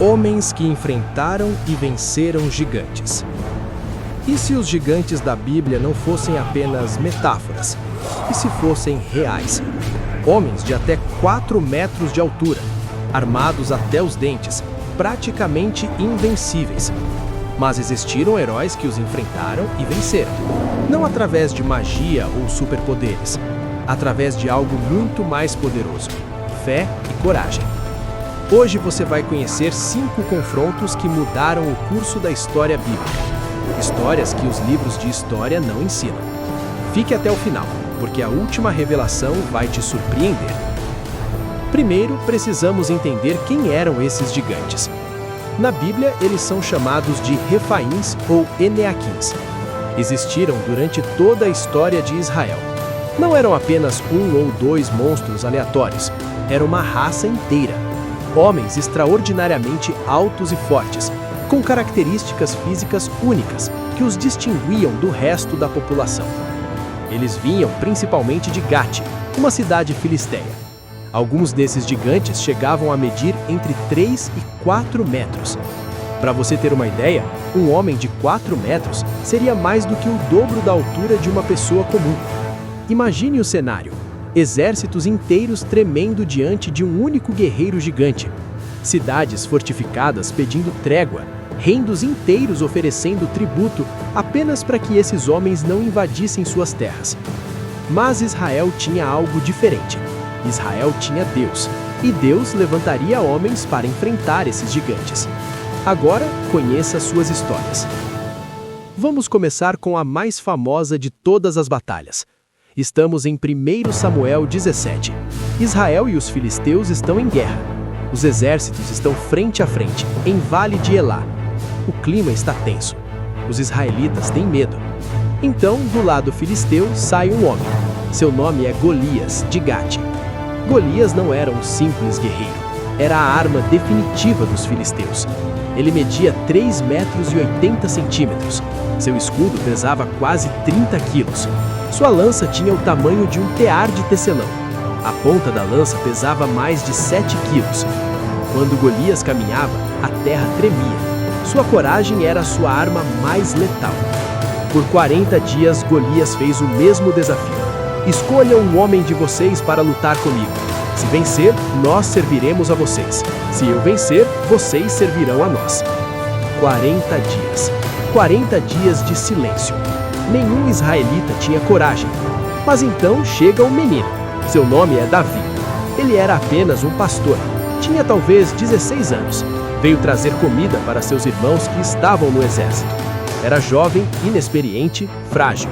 Homens que enfrentaram e venceram gigantes. E se os gigantes da Bíblia não fossem apenas metáforas? E se fossem reais? Homens de até 4 metros de altura, armados até os dentes, praticamente invencíveis. Mas existiram heróis que os enfrentaram e venceram. Não através de magia ou superpoderes, através de algo muito mais poderoso: fé e coragem. Hoje você vai conhecer 5 confrontos que mudaram o curso da história bíblica. Histórias que os livros de história não ensinam. Fique até o final, porque a última revelação vai te surpreender. Primeiro, precisamos entender quem eram esses gigantes. Na Bíblia, eles são chamados de Refaíns ou Eneaquins. Existiram durante toda a história de Israel. Não eram apenas 1 ou 2 monstros aleatórios, era uma raça inteira. Homens extraordinariamente altos e fortes, com características físicas únicas que os distinguiam do resto da população. Eles vinham principalmente de Gate, uma cidade filisteia. Alguns desses gigantes chegavam a medir entre 3 e 4 metros. Para você ter uma ideia, um homem de 4 metros seria mais do que o dobro da altura de uma pessoa comum. Imagine o cenário: exércitos inteiros tremendo diante de um único guerreiro gigante. Cidades fortificadas pedindo trégua, reinos inteiros oferecendo tributo apenas para que esses homens não invadissem suas terras. Mas Israel tinha algo diferente. Israel tinha Deus, e Deus levantaria homens para enfrentar esses gigantes. Agora, conheça suas histórias. Vamos começar com a mais famosa de todas as batalhas. Estamos em 1 Samuel 17. Israel e os filisteus estão em guerra. Os exércitos estão frente a frente, em Vale de Elá. O clima está tenso. Os israelitas têm medo. Então, do lado filisteu, sai um homem. Seu nome é Golias, de Gate. Golias não era um simples guerreiro. Era a arma definitiva dos filisteus. Ele media 3,80 metros. Seu escudo pesava quase 30 quilos. Sua lança tinha o tamanho de um tear de tecelão. A ponta da lança pesava mais de 7 quilos. Quando Golias caminhava, a terra tremia. Sua coragem era a sua arma mais letal. Por 40 dias, Golias fez o mesmo desafio. Escolha um homem de vocês para lutar comigo. Se vencer, nós serviremos a vocês. Se eu vencer, vocês servirão a nós. 40 dias. 40 dias de silêncio. Nenhum israelita tinha coragem. Mas então chega um menino. Seu nome é Davi. Ele era apenas um pastor. Tinha talvez 16 anos. Veio trazer comida para seus irmãos que estavam no exército. Era jovem, inexperiente, frágil.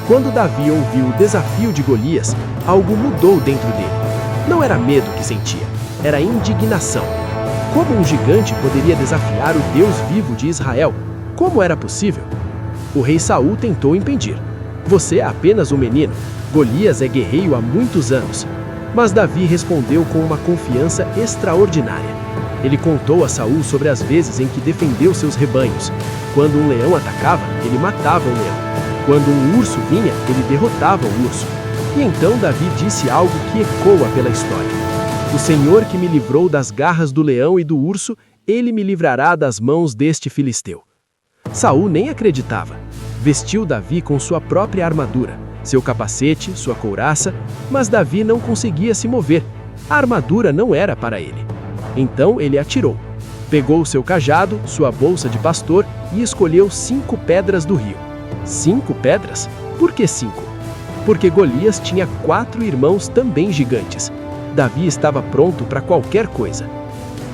Quando Davi ouviu o desafio de Golias, algo mudou dentro dele. Não era medo que sentia, era indignação. Como um gigante poderia desafiar o Deus vivo de Israel? Como era possível? O rei Saul tentou impedir. Você é apenas um menino. Golias é guerreiro há muitos anos. Mas Davi respondeu com uma confiança extraordinária. Ele contou a Saul sobre as vezes em que defendeu seus rebanhos. Quando um leão atacava, ele matava o leão. Quando um urso vinha, ele derrotava o urso. E então Davi disse algo que ecoa pela história: o Senhor que me livrou das garras do leão e do urso, ele me livrará das mãos deste filisteu. Saul nem acreditava. Vestiu Davi com sua própria armadura, seu capacete, sua couraça, mas Davi não conseguia se mover. A armadura não era para ele. Então ele atirou. Pegou seu cajado, sua bolsa de pastor e escolheu 5 pedras do rio. 5 pedras? Por que 5? Porque Golias tinha 4 irmãos também gigantes. Davi estava pronto para qualquer coisa.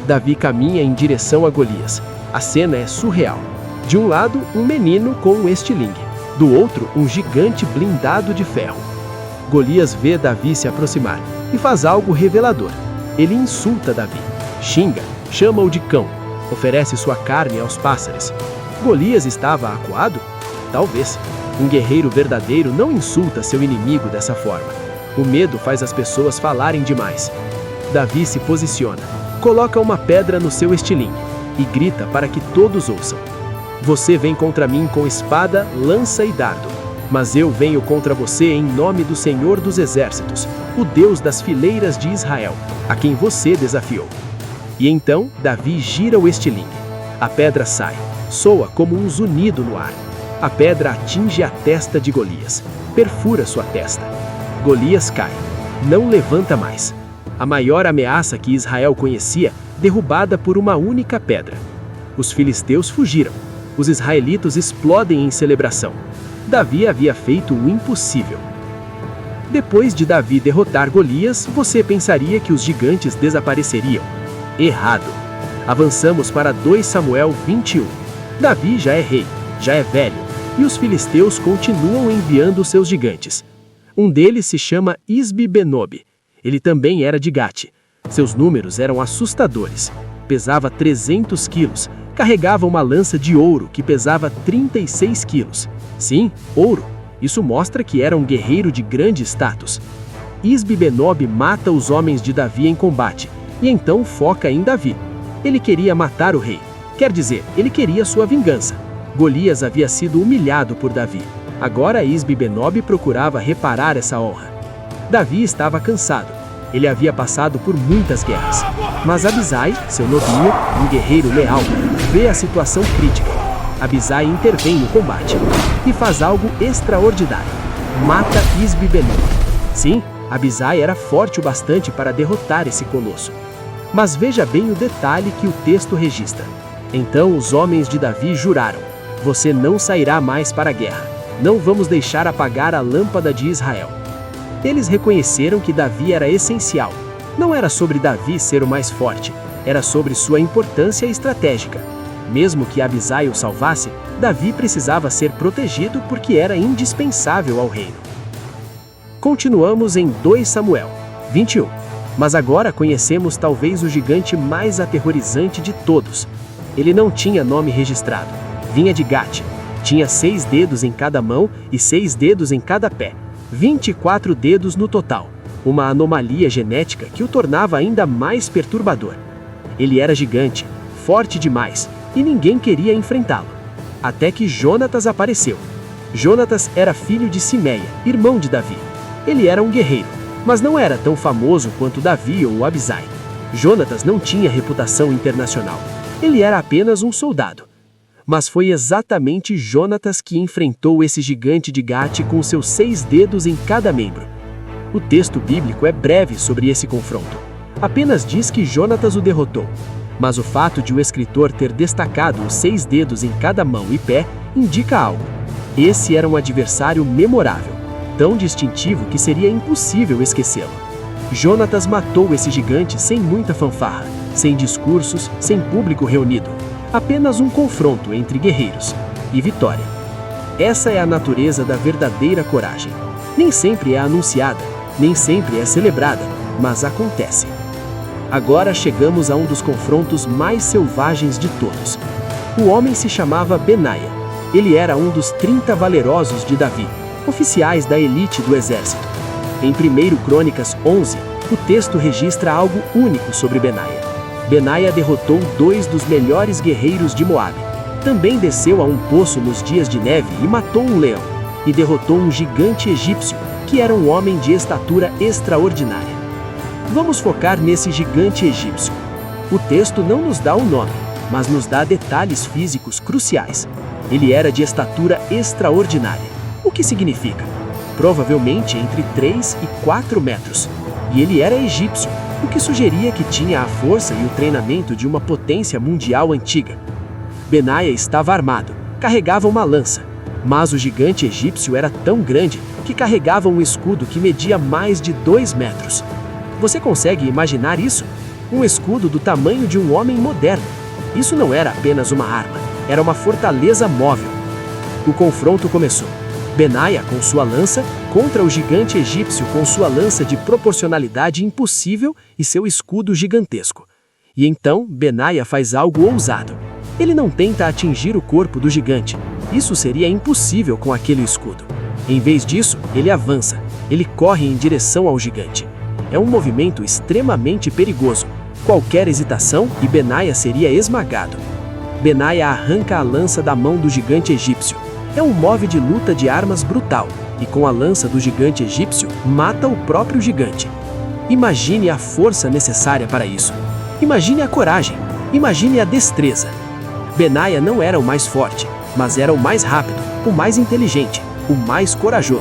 Davi caminha em direção a Golias. A cena é surreal. De um lado, um menino com um estilingue. Do outro, um gigante blindado de ferro. Golias vê Davi se aproximar e faz algo revelador. Ele insulta Davi, xinga, chama-o de cão, oferece sua carne aos pássaros. Golias estava acuado? Talvez. Um guerreiro verdadeiro não insulta seu inimigo dessa forma. O medo faz as pessoas falarem demais. Davi se posiciona, coloca uma pedra no seu estilingue e grita para que todos ouçam: você vem contra mim com espada, lança e dardo, mas eu venho contra você em nome do Senhor dos Exércitos, o Deus das fileiras de Israel, a quem você desafiou. E então, Davi gira o estilingue. A pedra sai, soa como um zunido no ar. A pedra atinge a testa de Golias, perfura sua testa. Golias cai, não levanta mais. A maior ameaça que Israel conhecia, derrubada por uma única pedra. Os filisteus fugiram. Os israelitas explodem em celebração. Davi havia feito o impossível. Depois de Davi derrotar Golias, você pensaria que os gigantes desapareceriam. Errado. Avançamos para 2 Samuel 21. Davi já é rei, já é velho, e os filisteus continuam enviando seus gigantes. Um deles se chama Isbi-Benob. Ele também era de Gate. Seus números eram assustadores. Pesava 300 quilos. Carregava uma lança de ouro que pesava 36 quilos. Sim, ouro. Isso mostra que era um guerreiro de grande status. Isbi-Benob mata os homens de Davi em combate, e então foca em Davi. Ele queria matar o rei. Quer dizer, ele queria sua vingança. Golias havia sido humilhado por Davi. Agora Isbi-Benob procurava reparar essa honra. Davi estava cansado. Ele havia passado por muitas guerras. Mas Abisai, seu novinho, um guerreiro leal, vê a situação crítica. Abisai intervém no combate e faz algo extraordinário. Mata Isbi-Benob. Sim, Abisai era forte o bastante para derrotar esse colosso. Mas veja bem o detalhe que o texto registra. Então os homens de Davi juraram: você não sairá mais para a guerra. Não vamos deixar apagar a lâmpada de Israel. Eles reconheceram que Davi era essencial. Não era sobre Davi ser o mais forte, era sobre sua importância estratégica. Mesmo que Abisai o salvasse, Davi precisava ser protegido porque era indispensável ao reino. Continuamos em 2 Samuel 21. Mas agora conhecemos talvez o gigante mais aterrorizante de todos. Ele não tinha nome registrado. Vinha de Gate. Tinha 6 dedos em cada mão e 6 dedos em cada pé. 24 dedos no total, uma anomalia genética que o tornava ainda mais perturbador. Ele era gigante, forte demais, e ninguém queria enfrentá-lo. Até que Jonatas apareceu. Jonatas era filho de Simeia, irmão de Davi. Ele era um guerreiro, mas não era tão famoso quanto Davi ou Abisai. Jonatas não tinha reputação internacional. Ele era apenas um soldado. Mas foi exatamente Jonatas que enfrentou esse gigante de Gate com seus 6 dedos em cada membro. O texto bíblico é breve sobre esse confronto. Apenas diz que Jonatas o derrotou. Mas o fato de o escritor ter destacado os 6 dedos em cada mão e pé indica algo. Esse era um adversário memorável, tão distintivo que seria impossível esquecê-lo. Jonatas matou esse gigante sem muita fanfarra, sem discursos, sem público reunido. Apenas um confronto entre guerreiros e vitória. Essa é a natureza da verdadeira coragem. Nem sempre é anunciada, nem sempre é celebrada, mas acontece. Agora chegamos a um dos confrontos mais selvagens de todos. O homem se chamava Benaia. Ele era um dos 30 valerosos de Davi, oficiais da elite do exército. Em 1 Crônicas 11, o texto registra algo único sobre Benaia. Benaia derrotou 2 dos melhores guerreiros de Moabe. Também desceu a um poço nos dias de neve e matou um leão. E derrotou um gigante egípcio, que era um homem de estatura extraordinária. Vamos focar nesse gigante egípcio. O texto não nos dá o nome, mas nos dá detalhes físicos cruciais. Ele era de estatura extraordinária. O que significa? Provavelmente entre 3 e 4 metros. E ele era egípcio, o que sugeria que tinha a força e o treinamento de uma potência mundial antiga. Benaia estava armado, carregava uma lança, mas o gigante egípcio era tão grande que carregava um escudo que media mais de 2 metros. Você consegue imaginar isso? Um escudo do tamanho de um homem moderno. Isso não era apenas uma arma, era uma fortaleza móvel. O confronto começou. Benaia com sua lança contra o gigante egípcio com sua lança de proporcionalidade impossível e seu escudo gigantesco. E então Benaia faz algo ousado. Ele não tenta atingir o corpo do gigante. Isso seria impossível com aquele escudo. Em vez disso, ele avança. Ele corre em direção ao gigante. É um movimento extremamente perigoso. Qualquer hesitação e Benaia seria esmagado. Benaia arranca a lança da mão do gigante egípcio. É um move de luta de armas brutal, e com a lança do gigante egípcio, mata o próprio gigante. Imagine a força necessária para isso. Imagine a coragem, imagine a destreza. Benaia não era o mais forte, mas era o mais rápido, o mais inteligente, o mais corajoso.